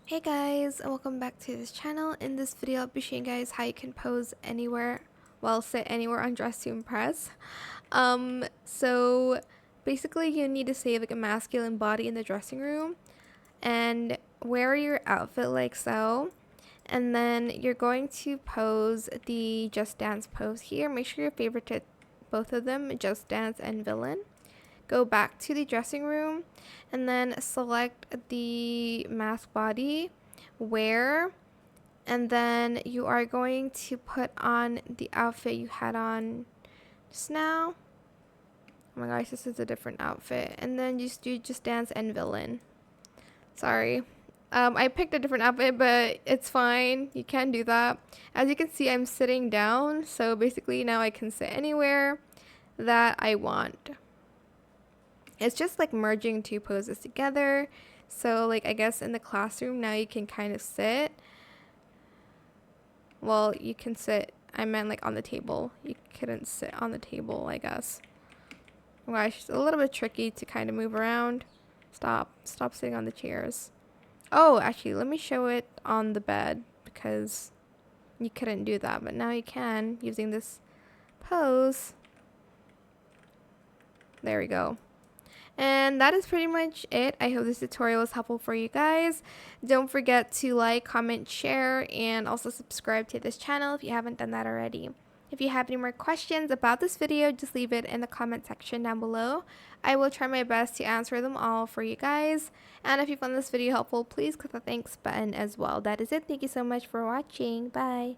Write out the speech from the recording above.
Hey guys, and welcome back to this channel. In this video, I'll be showing you guys how you can pose anywhere, well, sit anywhere on Dress to Impress. So basically you need to save like a masculine body in the dressing room and wear your outfit like so. And then you're going to pose the Just Dance pose here. Make sure you favorite both of them, Just Dance and Villain. Go back to the dressing room and then select the mask body, wear, and then you are going to put on the outfit you had on just now. Oh my gosh, this is a different outfit. And then just do Just Dance and Villain. Sorry. I picked a different outfit, but it's fine. You can do that. As you can see, I'm sitting down. So basically now I can sit anywhere that I want. It's just like merging two poses together. So like I guess in the classroom now you can kind of sit. Well, you can sit, I meant like on the table. You couldn't sit on the table, I guess. Oh gosh, it's a little bit tricky to kind of move around. Stop sitting on the chairs. Oh, actually, let me show it on the bed because you couldn't do that, but now you can using this pose. There we go. And that is pretty much it. I hope this tutorial was helpful for you guys. Don't forget to like, comment, share, and also subscribe to this channel if you haven't done that already. If you have any more questions about this video, just leave it in the comment section down below. I will try my best to answer them all for you guys. And if you found this video helpful, please click the thanks button as well. That is it. Thank you so much for watching. Bye.